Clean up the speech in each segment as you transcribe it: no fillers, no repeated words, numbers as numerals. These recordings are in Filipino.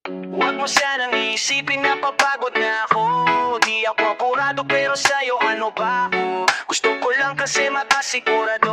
Huwag mo sanang iisipin na papagod na ako. Di ako apurado pero sa'yo ano ba ako? Gusto ko lang kasi makasigurado.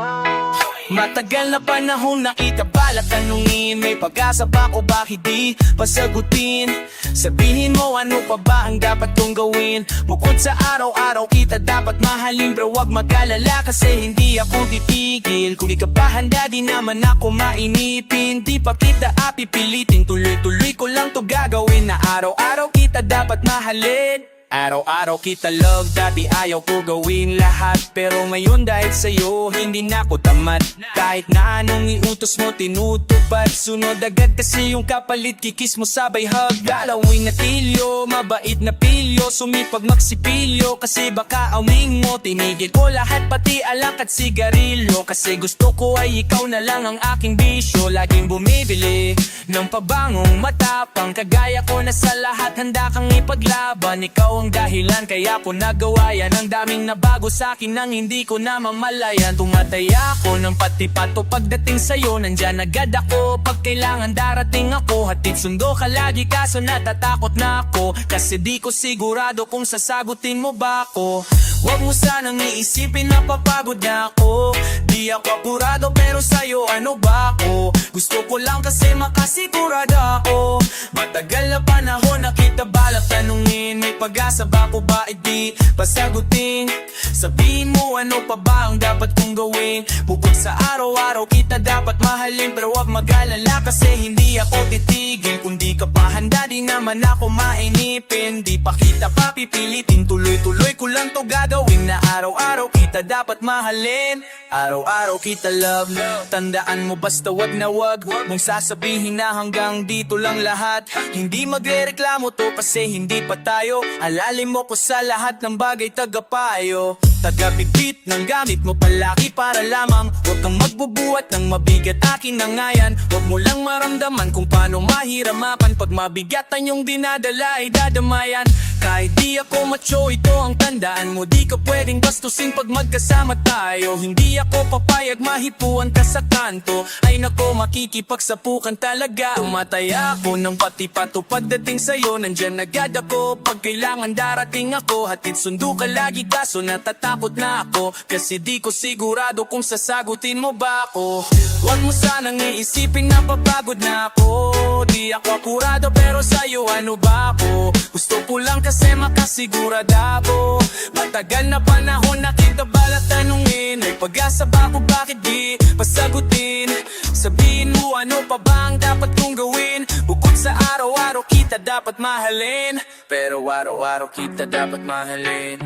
Matagal na panahon nakita balat tanungin, may pag-asa ba o bakit di pasagutin? Sabihin mo ano pa ba ang dapat kong gawin? Bukod sa araw-araw kita dapat mahalin, bro wag mag-alala kasi hindi ako titigil. Kung di ka pa handa di naman ako mainipin. Di pa kita apipilitin, tuloy-tuloy ko lang to gagawin. Na araw-araw kita dapat mahalin, araw-araw kita love, dati ayaw ko gawin lahat. Pero ngayon dahil sa'yo, hindi na ako tamad. Kahit na anong iutos mo, tinutupad. Sunod agad kasi yung kapalit, kikis mo sabay hug. Galawing na tilyo, mabait na pilyo, sumipag magsipilyo, kasi baka awing mo. Tinigil ko lahat pati alak at sigarilyo, kasi gusto ko ay ikaw na lang ang aking bisyo. Laging bumibili ng pabangong matapang, kagaya ko na sa lahat handa kang ipaglaban. Ikaw ang dahilan kaya ko nagawa yan. Ang daming nabago sa'kin nang hindi ko na mamalayan. Tumataya ako ng pati-pato pagdating sa'yo, nandyan agad ako pag kailangan darating ako. Hatid sundo ka lagi kaso natatakot na ako, kasi di ko sigurado kung sasagutin mo ba ako. Huwag mo sanang iisipin na papagod na ako. Di ako apurado pero sa'yo ano ba ako? Gusto ko lang kasi makasigurado ako. Matagal na panahon na kita balak tanungin, may pag-asa ba ko ba di pasagutin? Sabihin mo ano pa ba ang dapat kong gawin? Bukod sa araw-araw kita dapat mahalin, pero wag mag-alala kasi hindi ako titigil. Kung di ka pa handa di naman ako mainipin. Di pa kita papipilitin, tuloy-tuloy ko lang to gagawin. Na araw-araw kita dapat mahalin, araw-araw kita love. Tandaan mo basta wag na wag mong sasabihin na hanggang dito lang lahat. Hindi magrereklamo to kasi hindi pa tayo. Alalim mo ko sa lahat ng bagay tagapayo. Tagabigit ng gamit mo palaki para lamang huwag kang magbubuhat ng mabigat, akin na nga yan. Huwag mo lang maramdaman kung paano mahiramapan pag mabigatan yung dinadala ay dadamayan. Kahit di ako macho ito ang tandaan mo, di ka pwedeng bastusin pag magkasama tayo. Hindi ako papayag mahipuan ka sa kanto, ay nako makikipagsapukan talaga. Tumataya ako ng pati-pato pagdating sa'yo, nandyan agad ako pag kailangan darating ako. Hatid sundo ka lagi kaso natatakot na ako, kasi di ko sigurado kung sasagutin mo ba ako. Huwag mo sanang iisipin na papagod na ako. Di ako apurado pero sa'yo ano ba ako? Gusto ko lang kasi makasigurado ako. Matagal na panahon na kita balat tanungin, may pag-asa ba ko bakit di pasagutin? Sabihin mo ano pa ba ang dapat kong gawin? Bukod sa araw-araw kita dapat mahalin, pero araw-araw kita dapat mahalin.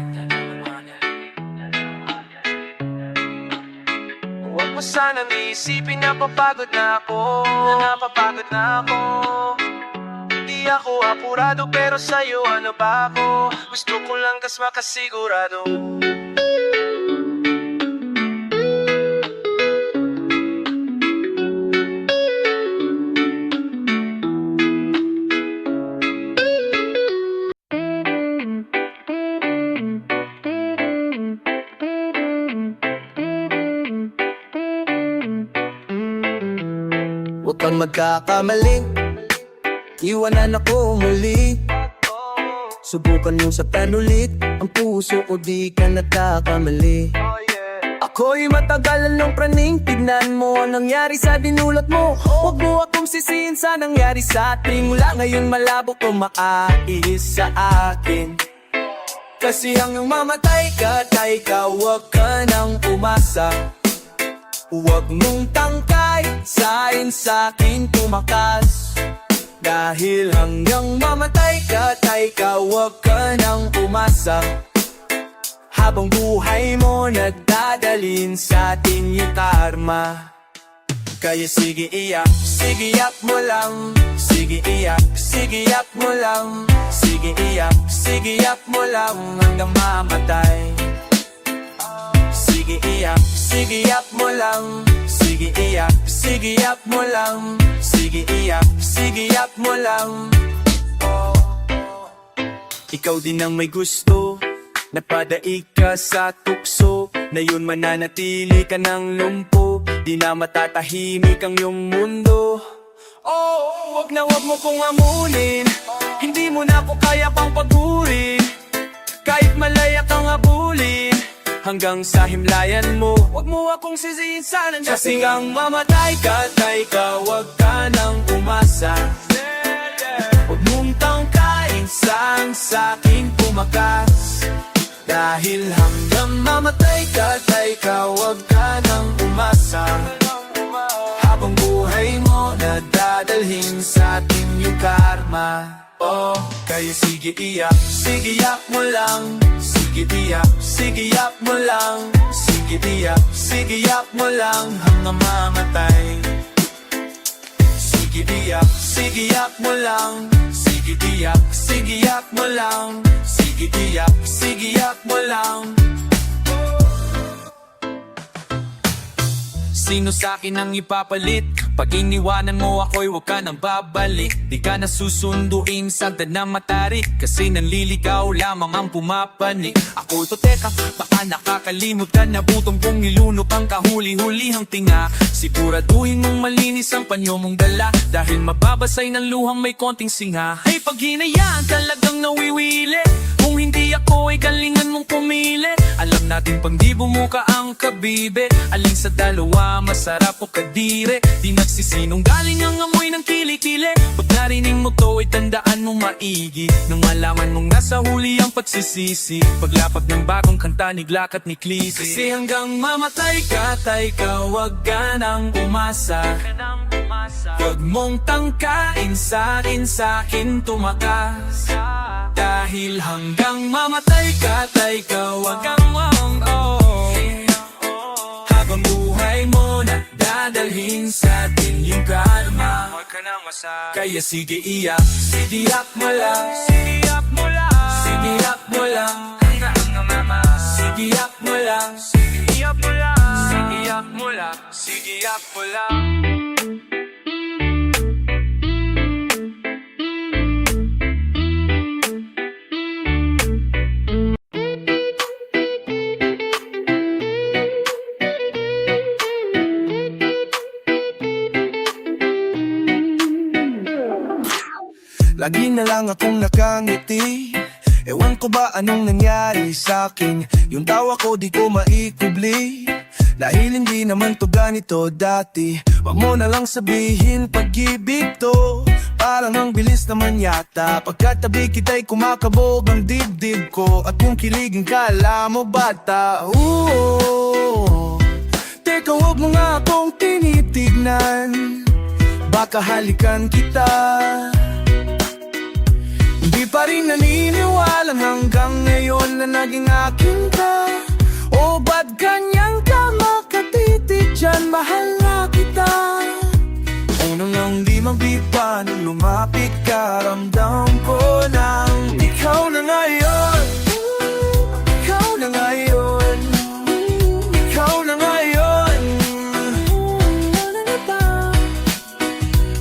Huwag mo sanang iisipin na papagod na ako, napapagod na ako. Di ako apurado pero sa'yo ano ba ako? Gusto ko lang kas makasigurado. Huwag kang magkakamali, iwanan ako muli. Subukan yung saktan ulit, ang puso ko di ka nagkakamali. Ako'y matagalan ng praning, tignan mo ang nangyari sa dinulot mo. Huwag mo akong sisihin sa nangyari sa ating. Mula ngayon malabo kung makaiis sa akin. Kasi hanggang mamatay ka, tay ka, huwag ka nang umasa. Huwag mong tangkay, sain sa'kin tumakas. Dahil hanggang mamatay ka, tay ka, huwag ka nang umasa. Habang buhay mo nagdadalhin sa atin yung karma. Kaya sige iyak mo lang. Sige iyak mo lang. Sige iyak mo lang hanggang mamatay. Sige iyak mo lang. Sige iyak mo lang. Sige iyak mo lang. Ikaw din ang may gusto, napadaig ka sa tukso, na yun mananatili ka ng lumpo. Di na matatahimik ang iyong mundo. Oh, wag mo kong amunin. Hindi mo na ako kaya pang pagurin. Kahit malaya kang abulin, hanggang sa himlayan mo. Wag mo akong sisihin sana, kasi ngang mamatay ka, wag ka nang umasa. Huwag mong tangkain sa'kin tumakas. Dahil hanggang mamatay ka, wag ka nang umasa. Habang buhay mo nadadalhin sa atin yung karma. Oh, kaya sige iyak mo lang. Sige iyak mo lang. Sige iyak mo lang hanggang mamatay. Sige iyak mo lang. Sige iyak mo lang. Sige iyak mo lang. Sino sa'kin ang ipapalit? Pag iniwanan mo ako'y huwag ka nang babalik. Di ka na susunduin sa na matarik, kasi nanliligaw lamang ang pumapanik. Ako to teka, baka nakakalimutan na butong kong nilunok ang kahuli-hulihang tinga. Siguraduhin mong malinis ang panyo mong dala, dahil mababasay ng luhang may konting singa. Ay pag hinayaan talagang nawiwili, kung hindi ako ay galingan mong pumilit. Alam natin pang di bumuka ang kabibe, alin sa dalawa masarap o kadire. Di nagsisinong galing ang amoy ng kilikili. Pag narinig mo to ay tandaan mong maigi, nang malaman mong nasa huli ang pagsisisi. Paglapag ng bagong kanta ni Glock at ni Clissy. Kasi hanggang mamatay ka, wag ka nang umasa. Wag mong tangkain sa'kin tumakas. Dahil hanggang mamatay ka, wag kang habang buhay mo na dadalhin sa atin yung karma. Kaya sige iyak mo lang. Sige iyak mo lang. Sige iyak mo lang. Sige iyak mo lang. Sige iyak mo lang. Sige iyak mo lang. Lagi na lang akong nakangiti. Ewan ko ba anong nangyari sa'kin. Yung tawa ko di ko maikubli, dahil hindi naman to ganito dati. Wag mo na lang sabihin pag-ibig to, parang ang bilis naman yata. Pagkatabi kita'y kumakabog ang dibdib ko, at kung kiligin ka alam mo bata. Teka wag mo nga akong tinitignan, baka halikan kita. Hindi pa rin naniniwala hanggang ngayon na naging akin ka. O ba't ganyan ka makatitig dyan, mahal na kita. Una nang di magbipa nung lumapit ka, ramdam ko nang ikaw na ngayon. Ikaw na ngayon. Ikaw na ngayon.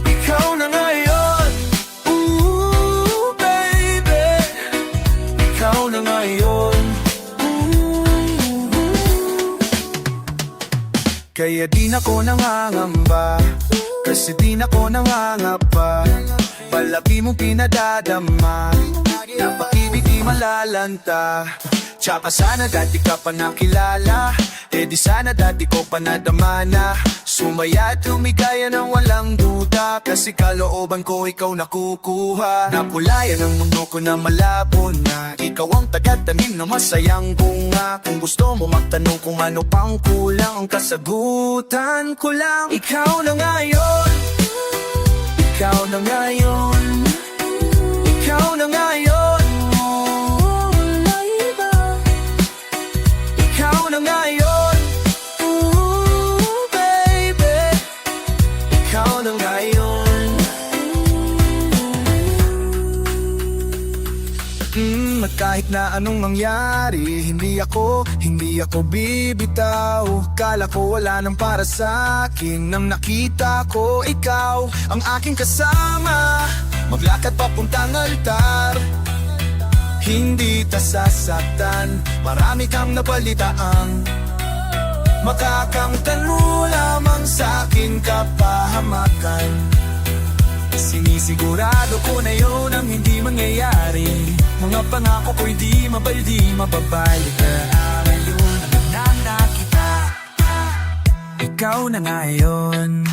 Ikaw na ngayon. Ooh, baby. Ikaw na ngayon. Kaya di na ko nangangamba, kasi di na ko nangangapa. Palabi mong pinadadama, na pag-ibig di malalanta. Tsaka sana dati ka pa nakilala, eh di sana dati ko pa nadama na. Sumaya at lumigaya ng walang duda, kasi kalooban ko ikaw nakukuha. Napulayan ang mundo ko na malabo na, ikaw ang taga-tanim na masayang bunga. Kung gusto mo magtanong kung ano pang kulang, ang kasagutan ko lang, ikaw na ngayon. Ikaw na ngayon. Ikaw na ngayon. Ikaw na ngayon. Ooh, baby. Ikaw na ngayon. At kahit na anong mangyari, hindi ako bibitaw. Kala ko wala nang para sa'kin, nang nakita ko ikaw ang aking kasama. Maglakad papuntang altar, hindi ta sasaktan. Marami kang nabalitaan, makakamtan mo lamang sa'kin kapahamakan. Sinisigurado ko na yun ang hindi mangyayari. Mga pangako ko'y di mababalik. Ngayon ang nakita, ikaw na ngayon.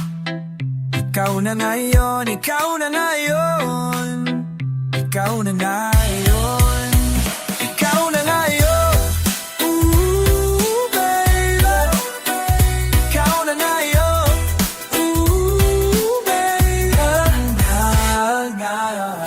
Ikaw na ngayon, ikaw na ngayon. Ikaw na ngayon. Ikaw na ngayon. Ooh, baby. Ikaw na ngayon. Ooh, baby. Ngayon.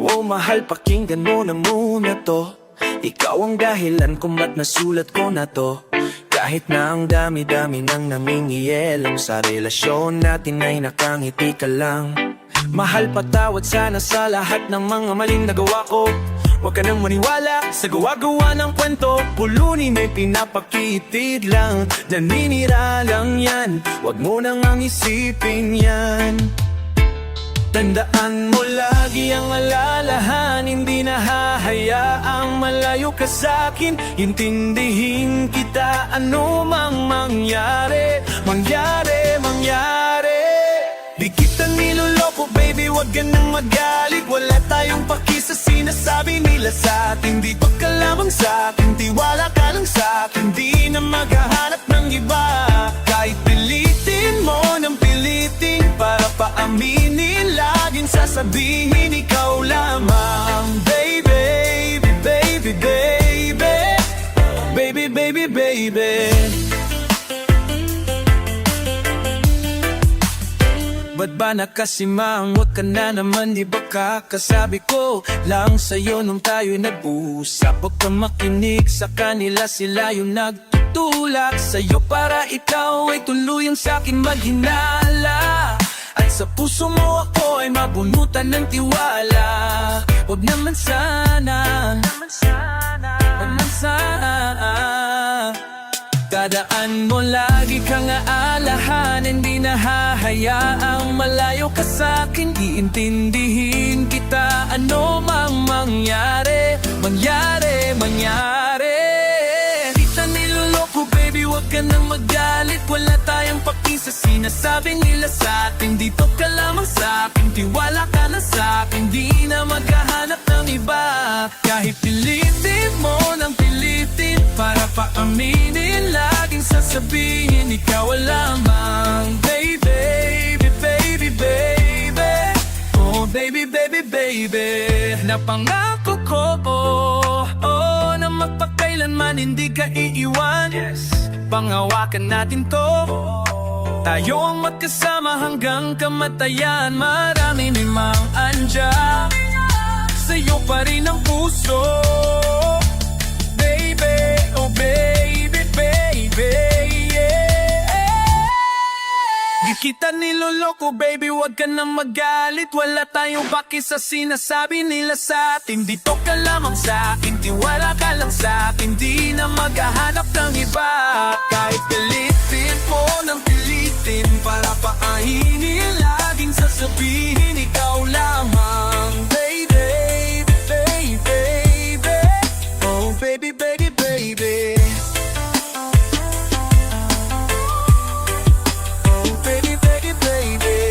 Oh, mahal, pakinggan mo na muna to. Ikaw ang dahilan kung ba't nasulat ko na to. Kahit na ang dami-dami nang namingiyelong sa relasyon natin ay nakangiti ka lang. Mahal, patawad sana sa lahat ng mga maling nagawa ko. Huwag ka nang maniwala sa gawa-gawa ng kwento. Pulunin ay pinapakitid lang, naninira lang yan. Huwag mo nang ang isipin yan. Tandaan mo lagi ang alalahan, hindi nahahayaang malayo ka sa'kin. Intindihin kita ano mang mangyari, mangyari. Di kita niloloko baby, wag ka nang magalit. Wala tayong paki sa sinasabi nila sa'tin. Di pa ka lamang sa'kin, tiwala ka lang sa'kin. Di na maghahanap ng iba. Kahit pilitin mo ng pilitin para paaminin, laging sasabihin ikaw lamang. Baby, baby, baby. Baby, baby, baby. Ba't ba nakasimang? Huwag ka na naman, di ba kakasabi ko lang sa'yo nung tayo'y nag-usap. Huwag ka makinig sa kanila, sila yung nagtutulak sa'yo para ikaw ay tuluyang sa'kin maghinala. At sa puso mo ako ay mabunutan ng tiwala. Huwag naman sana, huwag naman sana. Tandaan mo lagi kang aalahan, hindi nahahayaang malayo ka sa'kin. Iintindihin kita ano mang mangyari, mangyari. Di ta niloloko baby, wag ka nang magalit. Wala tayong paki sa sinasabi nila sa'tin. Dito ka lamang sa'kin, tiwala ka na sa'kin. Di na maghahanap ng iba. Kahit pilitin mo ng pilitin para paaminin, laging sasabihin ikaw lamang. Baby, baby, baby. Oh baby, baby, baby. Napangako ko, oh, na magpakailanman hindi ka iiwan. Pangawakan natin to, tayo ang magkasama hanggang kamatayan. Marami namang andyan, sa'yo pa rin ang puso. Baby, oh baby, baby, yeah. Di kita niloloko baby, wag ka nang magalit. Wala tayong baki sa sinasabi nila sa'tin. Dito ka lamang sa'kin, tiwala ka lang sa'kin. Di na maghahanap ng iba. Kahit pilitin mo ng pilitin para paahinin, laging sasabihin ikaw lamang. Baby, baby, baby. Oh baby, baby, baby. Oh baby, baby, baby.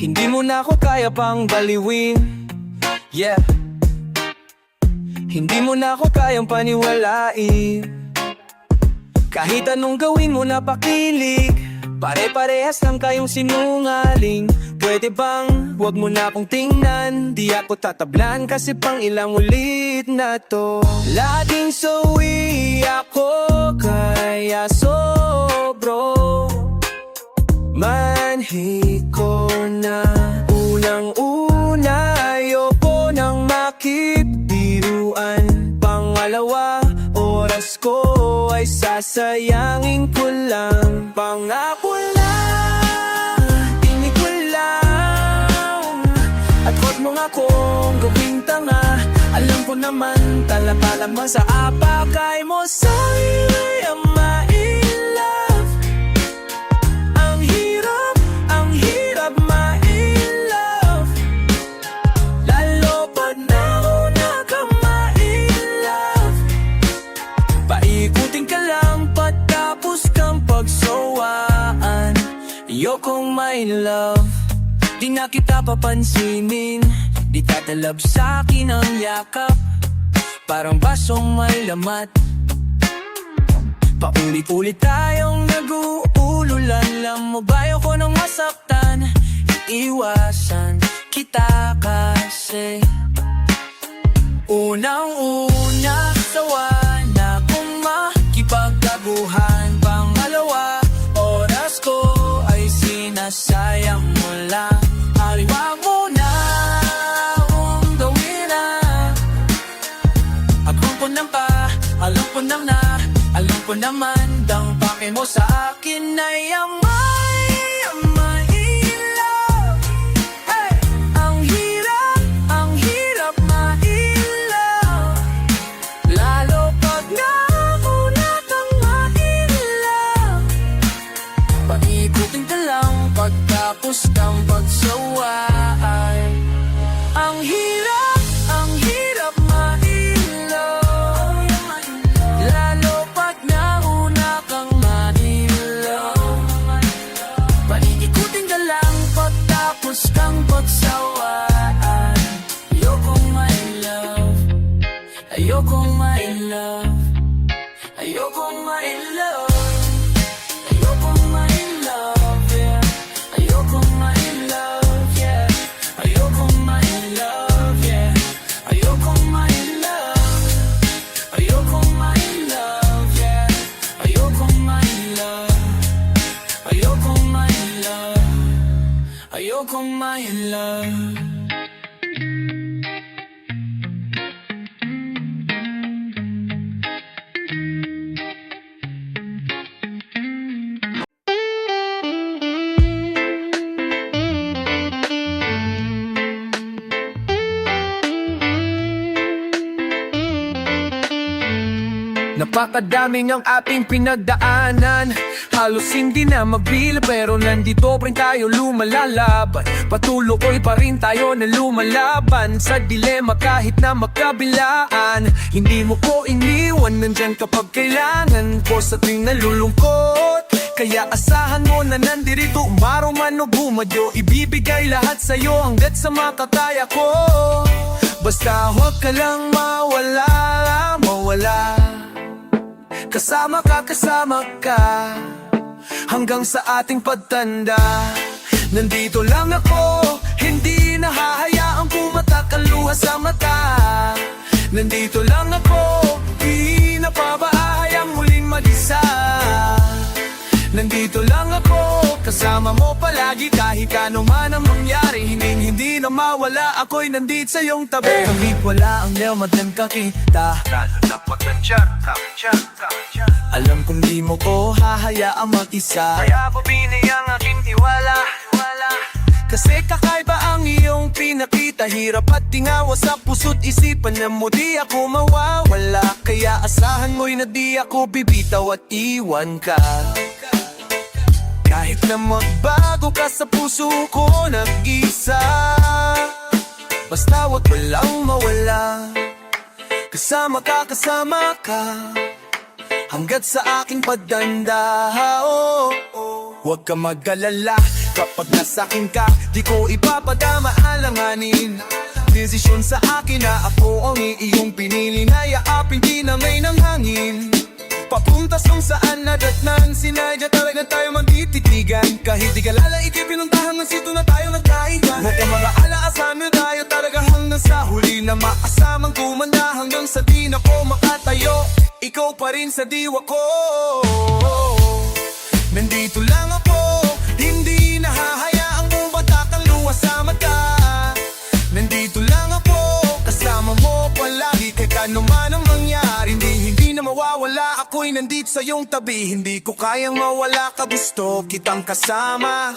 Hindi mo na ako kaya pang baliwin, yeah. Hindi mo na ako kayang paniwalain. Kahit anong gawin mo napakilig, Pare-parehas lang kayong sinungaling. Pwede bang wag mo na akong tingnan? Di ako tatablan kasi pang ilang ulit na to. Laging sawi ako kaya sobro manhi ko na. Unang-una ayoko nang makipbiruan. Pangalawa, oras ko ay sasayangin ko lang. Pangako lang, tinig ko lang. At huwag mo nga akong gawing tanga. Alam ko naman, tala-tala mo sa apakay mo. Sa'yo'y ang ma-in-love. Ang hirap ma-in-love. Lalo pag nauna ka ma-in-love. Paikutin ka lang patapos kang pagsawaan. Ayokong my love, di na kita papansinin. Di tatalab sa'kin ang yakap, parang basong may lamat. Paulit-ulit tayong nag-uululan. Alam mo ba ayoko nang masaktan? Iiwasan kita kasi unang-una sawa na kung makipagtaguhan. Pangalawa, oras ko ay sinasayang mo lang. Aliwag mo na kung gawin na. Alam ko naman dang pake mo sa akin ay ma-in-love. Hey! Ang hirap ma-in-love. Lalo pag nauna kang ma-in-love. Paikutin ka lang pagtapos kang pagsawaan. Ang hirap ma-in-love. Lalo pag nauna kang ma-in-love. Paikutin ka lang pagtapos kang pagsawaan. Ayokong ma-in-love. Ayokong ma-in-love. Ayokong ma-in-love. Ayokong ma-in-love, yeah. Ayokong ma-in-love, yeah. Ayokong ma-in-love, yeah. Ayokong ma-in-love. Ayokong ma-in-love, yeah. Ayokong ma-in-love. Ayokong ma-in-love. Ayokong ma-in-love. Napakadaming ang ating pinagdaanan. Halos hindi na mabila pero nandito pa rin tayo lumalalaban. Patuloy pa rin tayo na lumalaban sa dilema kahit na magkabilaan. Hindi mo ko iniwan, nandyan kapag kailangan ko sa tuwing nalulungkot. Kaya asahan mo na nandirito, umaraw man o bumadyo. Ibibigay lahat sa'yo hanggat sa makakaya ko. Basta huwag ka lang mawala. Kasama ka hanggang sa ating pagtanda. Nandito lang ako, hindi nahahayaang pumatak ang luha sa mata. Nandito lang ako, di napapaahayang muling mag-isa. Nandito lang ako, kasama mo palagi kahit ano man ang mangyari. Hindi na mawala, ako'y nandito sa iyong tabi. Kahit wala ang lewat ng kakita, dapat nandyan. Alam kong di mo ko hahayaang mag-isa. Kaya pabinay ang aking tiwala. Kasi kakaiba ang iyong pinakita. Hirap at tingawa sa puso't isipan na mo di ako mawawala. Kaya asahan mo'y na di ako bibitaw at iwan ka. Kahit na magbago ka sa puso ko nag-isa. Basta wag walang mawala. Kasama ka hanggat sa aking pagdanda. Huwag ka mag-alala, kapag nasakin ka, di ko ipapadama alanganin. Desisyon sa akin na ako ang iyong pinili na yaapin, di na may ng hangin. Papunta kung saan nadatnan Sinadya talaga tayo magtititigan Kahit di kalala ikipinuntahan ng sito na tayo nagkaigan Huwag kang mga alaasan na tayo talaga hanggang sa huli Na maasamang kumanda hanggang sa di na ko makatayo Ikaw pa rin sa diwa ko Nandito lang ako Hindi nahahayaang bumatakang luwas sa mata Nandito lang ako Kasama mo palagi kahit ano man ang mangyari Hindi na mawawala Ako'y nandito sa iyong tabi Hindi ko kayang mawala ka Gusto kitang kasama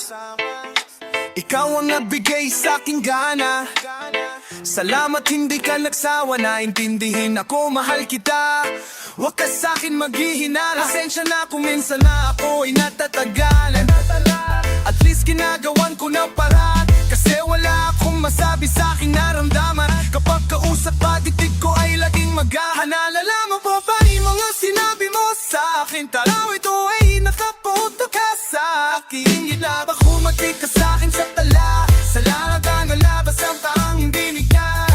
Ikaw ang nagbigay sa aking gana Salamat hindi ka nagsawa Naintindihin ako mahal kita Huwag ka sa'kin maghihinala Pasensya na kung minsan na ako'y natatagalan At least ginagawan ko na paraan Kasi wala akong masabi sa aking naramdaman Kapag kausap pagtitig ko ay laging maghahanala mo pa ba yung mga sinabi mo sa akin Taraw ito ay nakapunta ka sa akin Gila ba kumati ka sa akin sa tala Sa lahat ang alabas ang tanging dinig na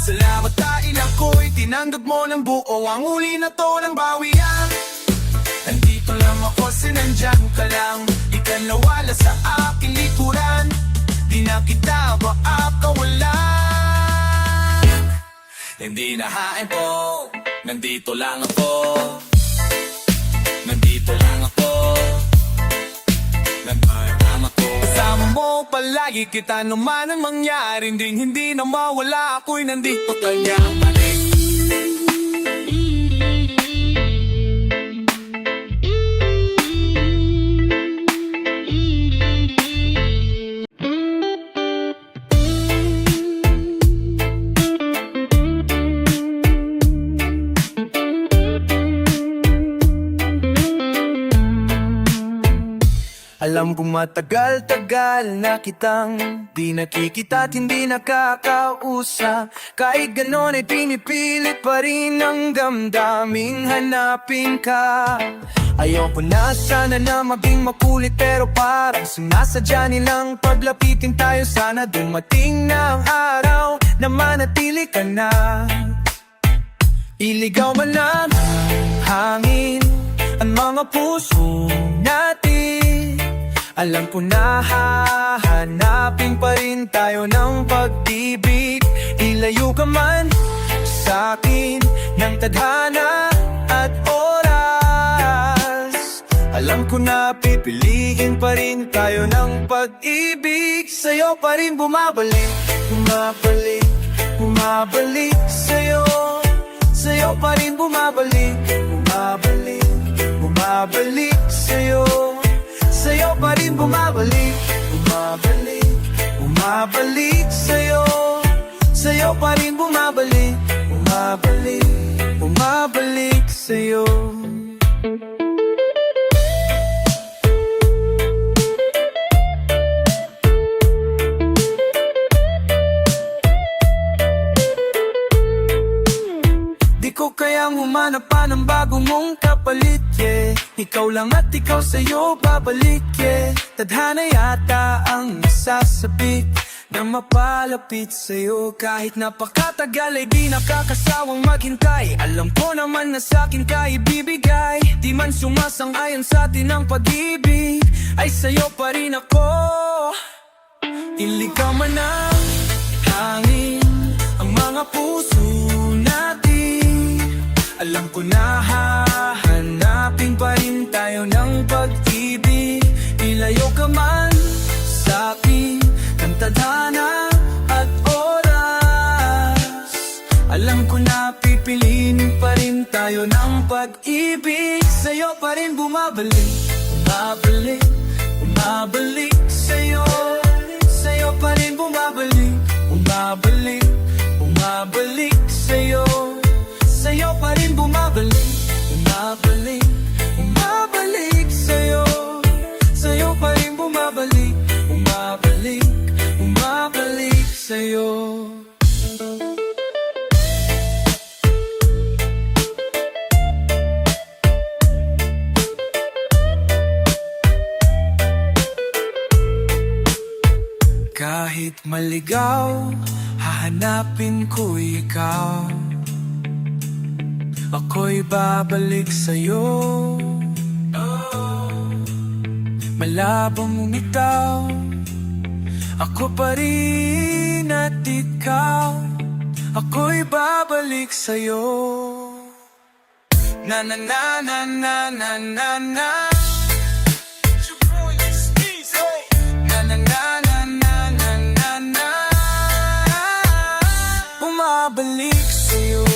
Salamat dahil ako'y tinanggap mo ng buo Ang uli na to ng bawian Nandito lang ako sinandyan ka lang Di ka nawala sa aking likuran Di na kita maakawalan Hindi nahain po Nandito lang ako Nandito lang ako Nandito lang ako Kasama mo palagi kita naman ang mangyari Hindi na mawala ako'y nandito kanya ang balik Alam kong matagal-tagal na kitang di nakikita at hindi nakakausap Kahit ganon ay pinipilit pa rin ang damdaming hanapin ka Ayoko na sana na maging makulit pero parang sinasadya nilang paglapitin tayo Sana dumating na ang araw na manatili ka na Iligaw man lang hangin ang mga puso natin Alam ko na hahanapin pa rin tayo ng pag-ibig Ilayo ka man sa'kin ng tadhana at oras Alam ko na pipiliin pa rin tayo ng pag-ibig Sa'yo pa rin bumabalik, bumabalik, bumabalik Sa'yo, sa'yo pa rin bumabalik, bumabalik, bumabalik Sa'yo Sa'yo pa rin bumabalik, bumabalik, bumabalik Sa'yo, sa'yo pa rin bumabalik, bumabalik, bumabalik sa'yo Di ko kayang humanap pa ng bago mong kapalit, yeah Ikaw lang at ikaw sa'yo babalik, yeah Tadhana yata ang nasasabik na mapalapit sa'yo Kahit napakatagal ay di nakakasawang maghintay Alam ko naman na sa'kin ka ibibigay Di man sumasang-ayon sa'tin ang pag-ibig Ay sa'yo pa rin ako Iligaw man ang hangin ang mga puso natin Alam ko na hahanapin pa rin tayo ng pag-ibig Ilayo ka man sa'kin ng tadhana at oras Alam ko na pipiliin pa rin tayo ng pag-ibig Sa'yo pa rin bumabalik, bumabalik, bumabalik Sa'yo, sa'yo pa rin bumabalik, bumabalik, bumabalik Sa'yo Sa'yo pa rin bumabalik, bumabalik, bumabalik Sa'yo, sa'yo pa rin bumabalik, bumabalik, bumabalik sa'yo Kahit maligaw, hahanapin ko ikaw ako'y babalik sa'yo. Malabong umitaw, ako pa rin at ikaw, ako'y babalik sa'yo. Na na na na na na na na. Na na na na na na na na. Bumabalik sa'yo.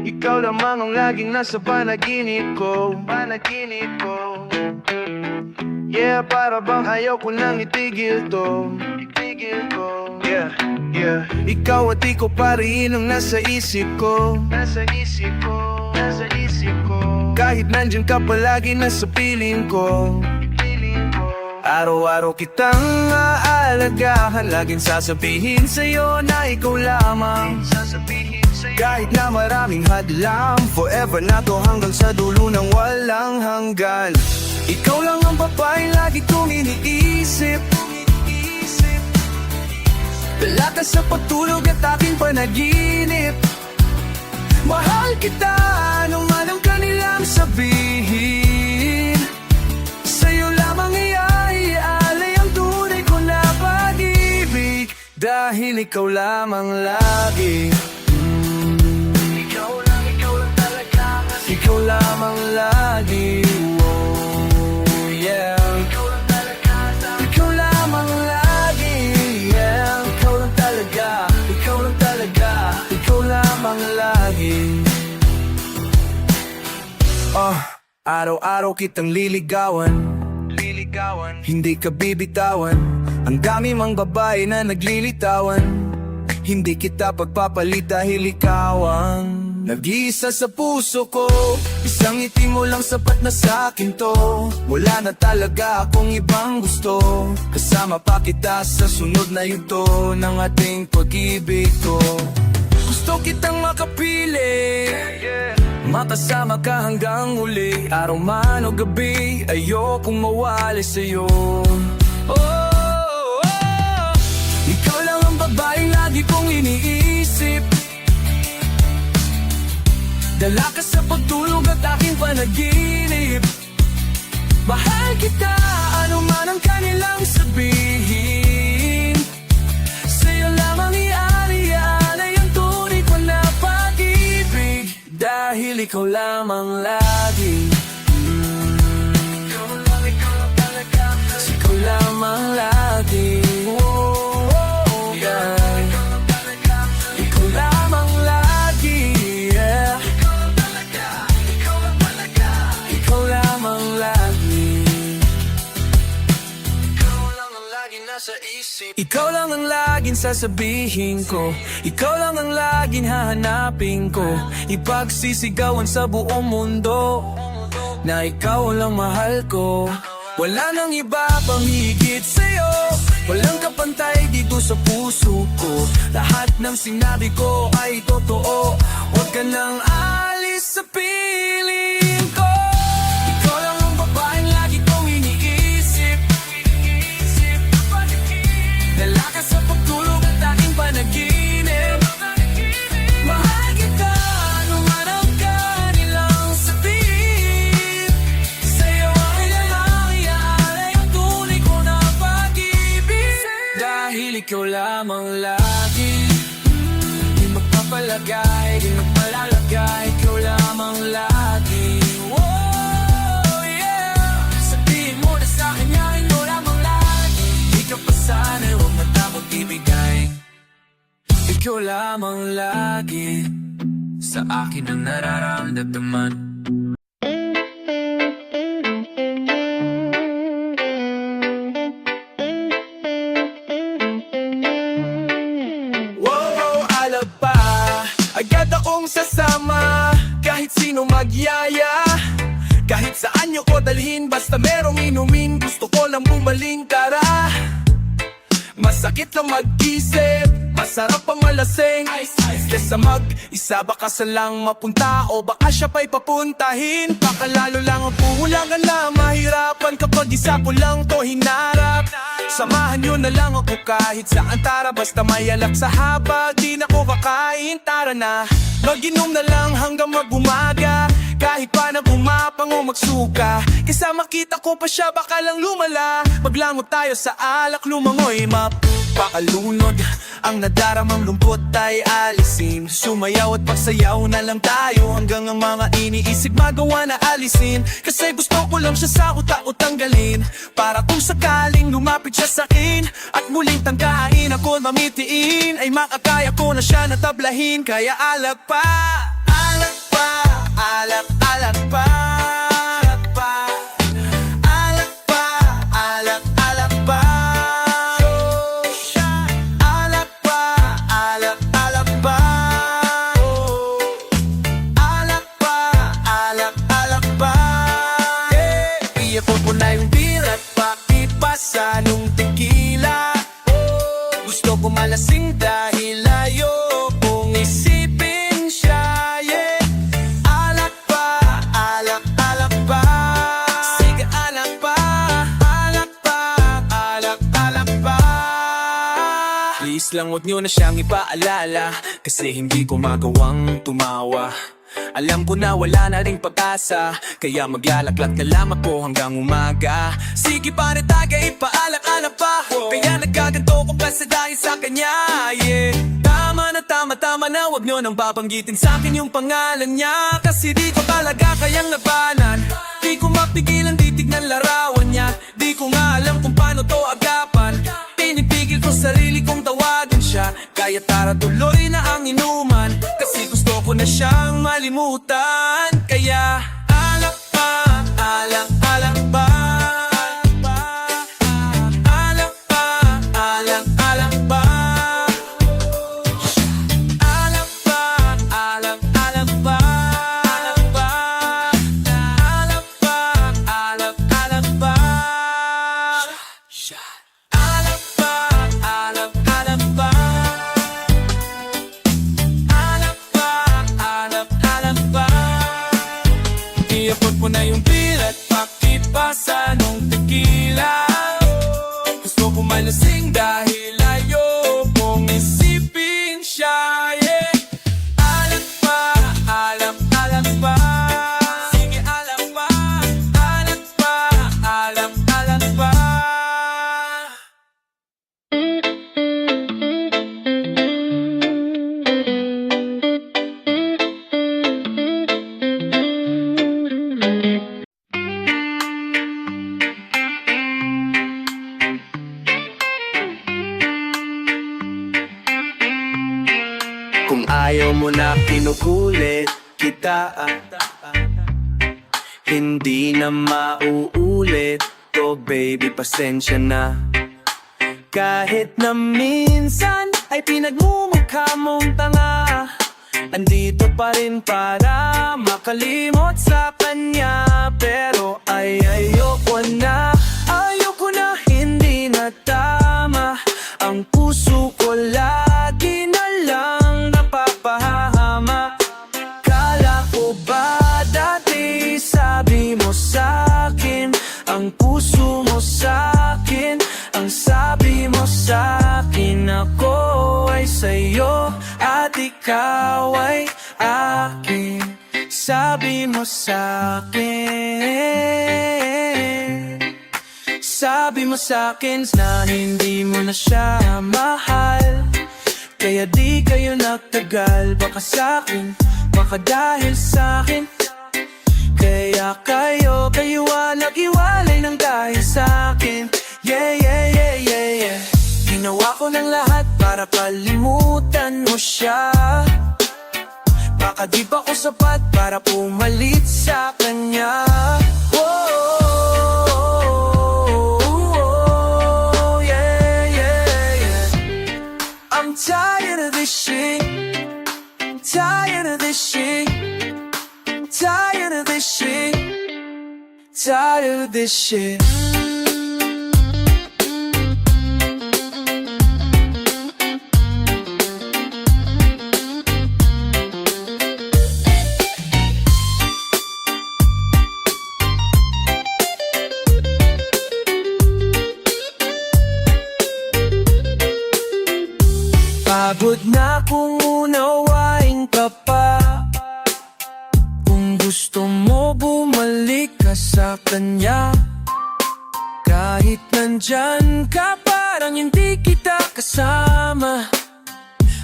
Ikaw lamang ang laging nasa panaginip ko. Yeah, para bang ayaw ko nang itigil to. Yeah. Ikaw at ikaw pa rin ang nasa isip ko. Kahit nandyan ka palagi nasa piling ko. Araw-araw kitang aaalagahan, laging sasabihin sa'yo na ikaw lamang. Kahit na maraming hadlang, forever na to hanggang sa dulo ng walang hanggan. Ikaw lang ang babaeng lagi kong iniisip. Dala ka sa pagtulog at aking panaginip. Mahal kita, ano man ang kanilang sabihin. Sa'yo lamang iaalay ang tunay ko na pag-ibig. Dahil ikaw lamang lagi. Ikaw lamang lagi, oh yeah. Ikaw lamang lagi, yeah. Ikaw lang talaga, ikaw lang talaga, ikaw lamang lagi. Araw-araw kitang liligawan, hindi ka bibitawan. Ang dami mang babae na naglilitawan, hindi kita pagpapalit dahil ikaw ang nag-iisa sa puso ko. Isang ngiti mo lang sapat na sa'kin to. Wala na talaga akong ibang gusto. Kasama pa kita sa sunod na yugto ng ating pag-ibig ko. Gusto kitang makapili, makasama ka hanggang uli. Araw man o gabi, ayokong mawali sa'yo. Ikaw lang ang babaeng lagi kong iniisip. Dala ka sa pagtulog at aking panaginip. Mahal kita, ano man ang kanilang sabihin. Sa'yo lamang iaalay ang tunay ko na pag-ibig. Dahil ikaw lamang lagi. Ikaw lang talaga. Ikaw lamang lagi. Oh, yeah. Ikaw lamang lagi, yeah. Ikaw lamang lagi. Ikaw lang ang laging nasa isip. Ikaw lang ang laging sasabihin ko. Ikaw lang ang laging hahanapin ko. Ipagsisigawan sa buong mundo na ikaw lang mahal ko. Wala nang iba pang higit sa'yo. Walang kapantay dito sa puso ko. Lahat ng sinabi ko ay totoo. Huwag ka nang alis sa piling ko. Ikaw lang ang babaeng lagi kong iniisip. Dala ka sa pagtulog at aking panaginip. Mahal kita, ano man ang kanilang sabihin. Sa'yo ay lalang iaalay ang tunay ko na pag-ibig. Dahil ikaw lamang lagi. Di magpapalagay, di magpalalagay. Ikaw lamang lagi. Oh yeah. Sabihin mo na sa'kin yan, ikaw lamang lagi. Di ka pa sana huwag matapag ibigay. Ikaw lamang lagi. Sa akin ang nararamdaman. Wow, alam pa, agad akong sasama. Kahit sino magyaya, kahit saan nyo ko dalhin, basta merong inumin. Gusto ko lang bumaling tara. Masakit lang mag-isip, masarap pa malasing. Kesa mag-isa baka sa lang mapunta, o baka siya pa'y papuntahin. Baka lalo lang ang puhulangan na mahirapan kapag isa ko lang to hinarap. Samahan nyo na lang ako kahit saan, tara, basta may alak sa haba. Di na ko kakain, tara na, mag-inom na lang hanggang mag-umaga. Kahit pa na bumapang o magsuka, kesa makita ko pa siya baka lang lumala. Maglangot tayo sa alak, lumangoy, mapakalunod. Ang nadaramang lungkot ay alisin. Sumayaw at pagsayaw na lang tayo hanggang ang mga iniisip magawa na alisin. Kasi gusto ko lang siya sa utak-o tanggalin, para kung sakaling lumapit siya sa'kin at muling tangkain ako mamitiin, ay makakaya ko na siya natablahin. Kaya alak pa, alak pa, alak, alak pa, alak pa, alak pa, alak, alak pa, alak pa, alak, alak pa, alak pa, alak, alak pa. Iyapon ko na yung beer at pakipasa nung tequila. Gusto ko malasing dahil ayokong isipin siya, yeah. Alak pa, alak, alak pa, sige alak pa, alak pa, alak, alak pa. Please lang huwag nyo na siyang ipaalala, kasi hindi ko magawang tumawa. Alam ko na wala na ring pag-asa, kaya maglalaklat na lang ako hanggang umaga. Sige pare, tagay paalak-alak pa, kaya nagkaganto ko kasi dahil sa kanya, yeah. Tama na, wag nyo nang babanggitin sa akin yung pangalan niya, kasi di ko talaga kayang labanan. Di ko mapigilan titignan larawan niya, di ko nga alam kung paano to agapan. Pinipigil ko sarili kong tawagan siya, kaya tara tuloy na ang inuman, kasi gusto ko na siyang malimutan. Kaya alak pa, alak, alak pa, alak pa, alak, alak pa, alak pa, alak, alak pa, alak pa, alak pa, alak, alak pa, alak pa, alak, alak pa, alak pa, alak, alak pa. Iapot mo na yung beer at pakipasa nung tequila. Gusto ko malasing dahil ayokong isipin siya, yeah. Alak pa, alak, alak pa, sige alak pa, alak pa, alak, alak pa. Kung ayaw mo na kinukulit kita, hindi na mauulit to, baby, pasensya na. Kahit na minsan ay pinagmumukha mong tanga, andito pa rin para makalimot sa kanya. Pero ay ayoko na, hindi na tama. Ang puso ko lagi na lang napapahama. Kala ko ba dati sabi mo sa'kin, ang puso mo sa'kin, ang sabi mo sa'kin, ako ay sa'yo at ikaw ay akin. Sabi mo sa'kin, sabi mo sa'kin na hindi mo na siya mahal, kaya di kayo nagtagal. Baka sa'kin, baka dahil sa'kin, kaya kayo nag-iwalay ng dahil sa'kin. Yeah, yeah, yeah, yeah, yeah. Ginawa ko ng lahat para kalimutan mo siya. Baka di ba ko sapat para pumalit sa kanya. Yeah, yeah, yeah. I'm tired of this shit, tired of this shit, tired of this shit, tired of this shit. kung unawain ka pa. Kung gusto mo bumalik ka sa kanya, kahit nandyan ka parang hindi kita kasama.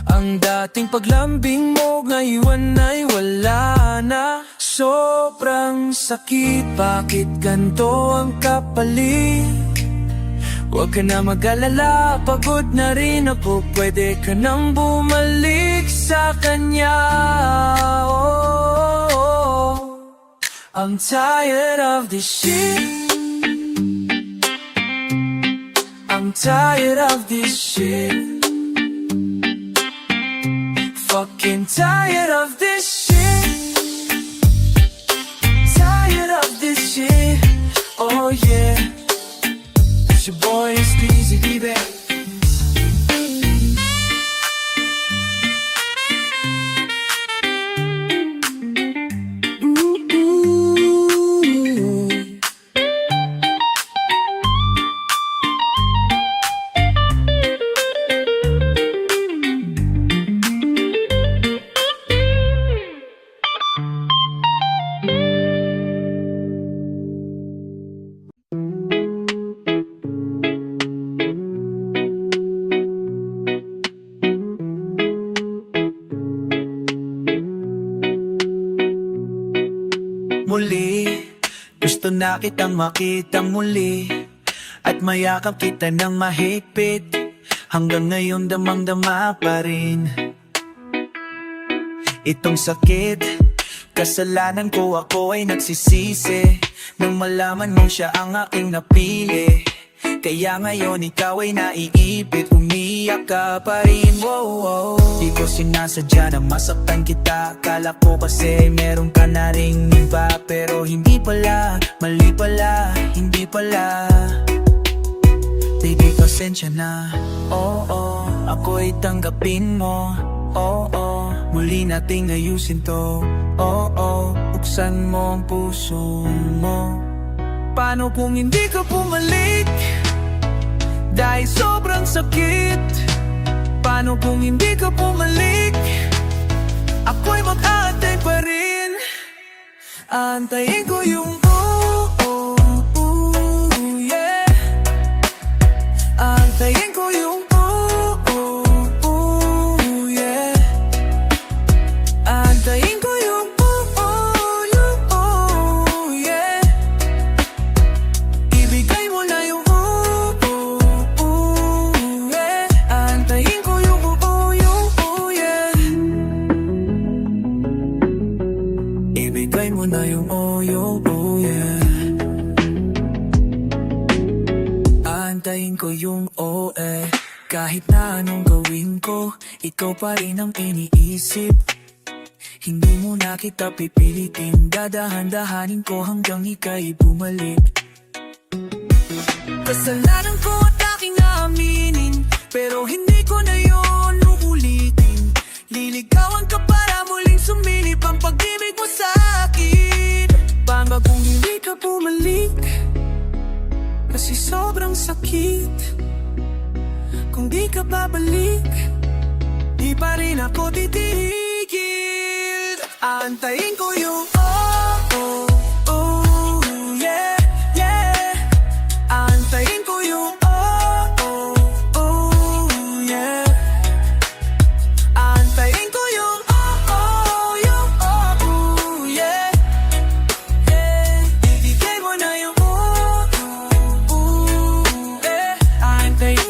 Ang dating paglambing mo ngayon ay wala na. Sobrang sakit, bakit ganito ang kapalit? Huwag ka na mag-alala, pagod na rin ako. Pwede ka nang bumalik sa kanya. Oh, I'm tired of this shit. I'm tired of this shit. Fucking tired of this shit. Tired of this shit. Oh yeah. It's your boy, it's Easy, baby. Muli, gusto na kitang makita muli at mayakap kita ng mahigpit. Hanggang ngayon damang-dama pa rin itong sakit. Kasalanan ko, ako ay nagsisisi nang malaman mo siya ang aking napili. Kaya ngayon ikaw ay naiipit, umiyak ka pa rin. Wow. Di ko sinasadya na masaktan kita. Kala ko kasi meron ka na ring iba, pero hindi pala, mali pala, hindi pala. Baby, pasensya na. Oo, ako'y tanggapin mo. Oo, muli nating ayusin to. Oo, buksan mo ang puso mo. Paano kung hindi ka bumalik? Dahil sobrang sakit. Paano kung hindi ka bumalik? Ako'y mag-aantay pa rin. Aantayin ko yung yeah. Aantayin ko yung yeah. Aantayin ko yung yeah. Ibigay mo na yung yeah. Aantayin ko yung yeah. Ibigay mo na yung yeah. Aantayin ko yung kahit na anong gawin ko, ikaw pa rin ang iniisip. Hindi mo na kita pipilitin, dadahan-dahanin ko hanggang ika'y bumalik. Kasalanan ko at aking aminin, pero hindi ko na yun uulitin. Liligawan ka para muling sumilip ang pag-ibig mo sa akin. Paano kung hindi ka bumalik? Kasi sobrang sakit. Kung di ka babalik, di pa rin ako titigil. Aantayin ko yung yeah, yeah. Aantayin ko yung yeah. Aantayin ko yung yeah, yeah. Ibigay mo na yung yeah. Aantayin